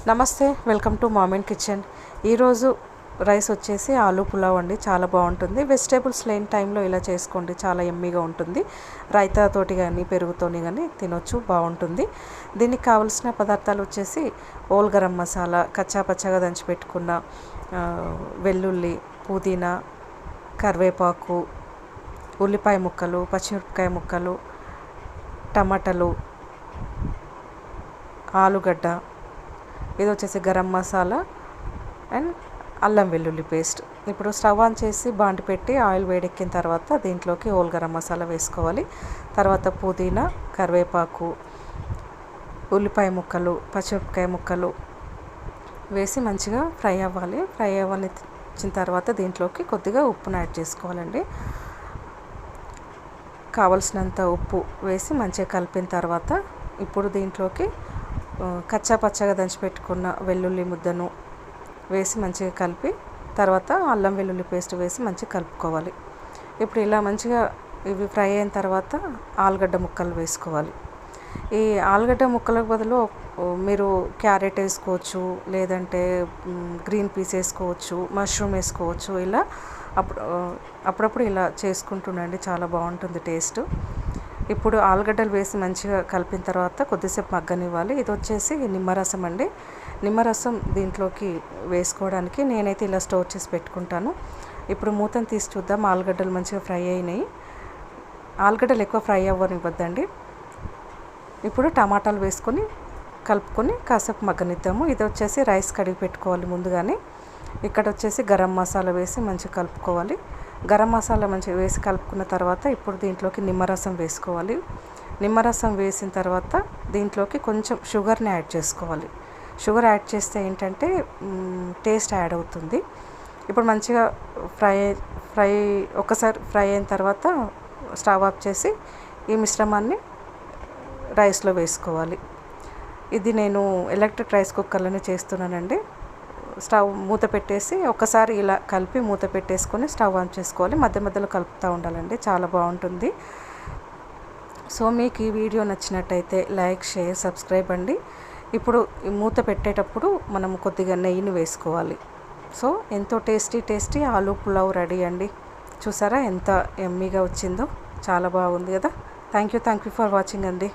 నమస్తే, welcome to మామిన్ kitchen. ఈరోజు rice వచ్చేసి ఆలూ పులావ్ అండి. చాలా బాగుంటుంది. వెజిటేబుల్స్ లేని టైంలో ఇలా చేసుకోండి, చాలా ఎమ్మీగా ఉంటుంది. రైతాతోటి కానీ పెరుగుతోని కానీ తినొచ్చు, బాగుంటుంది. దీనికి కావాల్సిన పదార్థాలు వచ్చేసి ఓల్ గరం మసాలా, కచ్చా పచ్చగా దంచి పెట్టుకున్న వెల్లుల్లి, పుదీనా, కరివేపాకు, ఉల్లిపాయ ముక్కలు, పచ్చిమిరపకాయ ముక్కలు, టమాటాలు, ఆలుగడ్డ, ఇది వచ్చేసి గరం మసాలా అండ్ అల్లం వెల్లుల్లి పేస్ట్. ఇప్పుడు స్టవ్ ఆన్ చేసి బాండి పెట్టి ఆయిల్ వేడెక్కిన తర్వాత దీంట్లోకి ఓల్ గరం మసాలా వేసుకోవాలి. తర్వాత పుదీనా, కరివేపాకు, ఉల్లిపాయ ముక్కలు, పచ్చిమిరపకాయ ముక్కలు వేసి మంచిగా ఫ్రై అవ్వాలి. ఫ్రై అవ్వనిచ్చిన తర్వాత దీంట్లోకి కొద్దిగా ఉప్పును యాడ్ చేసుకోవాలండి. కావలసినంత ఉప్పు వేసి మంచిగా కలిపిన తర్వాత ఇప్పుడు దీంట్లోకి కచ్చా పచ్చగా దంచి పెట్టుకున్న వెల్లుల్లి ముద్దను వేసి మంచిగా కలిపి తర్వాత అల్లం వెల్లుల్లి పేస్ట్ వేసి మంచిగా కలుపుకోవాలి. ఇప్పుడు ఇలా మంచిగా ఇవి ఫ్రై అయిన తర్వాత ఆలుగడ్డ ముక్కలు వేసుకోవాలి. ఈ ఆలుగడ్డ ముక్కలకు బదులు మీరు క్యారెట్ వేసుకోవచ్చు, లేదంటే గ్రీన్ పీస్ వేసుకోవచ్చు, మష్రూమ్ వేసుకోవచ్చు. ఇలా అప్పుడప్పుడు ఇలా చేసుకుంటుండండి, చాలా బాగుంటుంది టేస్ట్. ఇప్పుడు ఆలుగడ్డలు వేసి మంచిగా కలిపిన తర్వాత కొద్దిసేపు మగ్గనివ్వాలి. ఇది వచ్చేసి నిమ్మరసం అండి. నిమ్మరసం దీంట్లోకి వేసుకోవడానికి నేనైతే ఇలా స్టోర్ చేసి పెట్టుకుంటాను. ఇప్పుడు మూతను తీసి చూద్దాం. ఆలుగడ్డలు మంచిగా ఫ్రై అయినాయి. ఆలుగడ్డలు ఎక్కువ ఫ్రై అవ్వనివ్వద్దండి. ఇప్పుడు టమాటాలు వేసుకొని కలుపుకొని కాసేపు మగ్గనిద్దాము. ఇది వచ్చేసి రైస్ కడిగి పెట్టుకోవాలి ముందుగానే. ఇక్కడ వచ్చేసి గరం మసాలా వేసి మంచిగా కలుపుకోవాలి. గరం మసాలా మంచిగా వేసి కలుపుకున్న తర్వాత ఇప్పుడు దీంట్లోకి నిమ్మరసం వేసుకోవాలి. నిమ్మరసం వేసిన తర్వాత దీంట్లోకి కొంచెం షుగర్ని యాడ్ చేసుకోవాలి. షుగర్ యాడ్ చేస్తే ఏంటంటే టేస్ట్ యాడ్ అవుతుంది. ఇప్పుడు మంచిగా ఒకసారి ఫ్రై అయిన తర్వాత స్టవ్ ఆఫ్ చేసి ఈ మిశ్రమాన్ని రైస్లో వేసుకోవాలి. ఇది నేను ఎలక్ట్రిక్ రైస్ కుక్కర్లోనే చేస్తున్నానండి. స్టవ్ మూత పెట్టేసి ఒకసారి ఇలా కలిపి మూత పెట్టేసుకొని స్టవ్ ఆన్ చేసుకోవాలి. మధ్య మధ్యలో కలుపుతూ ఉండాలండి, చాలా బాగుంటుంది. సో మీకు ఈ వీడియో నచ్చినట్టయితే లైక్, షేర్, సబ్స్క్రైబ్ అండి. ఇప్పుడు మూత పెట్టేటప్పుడు మనం కొద్దిగా నెయ్యిని వేసుకోవాలి. సో ఎంతో టేస్టీ ఆలూ పులావ్ రెడీ అండి. చూసారా ఎంత ఎమ్మీగా వచ్చిందో, చాలా బాగుంది కదా. థ్యాంక్ యూ ఫర్ వాచింగ్ అండి.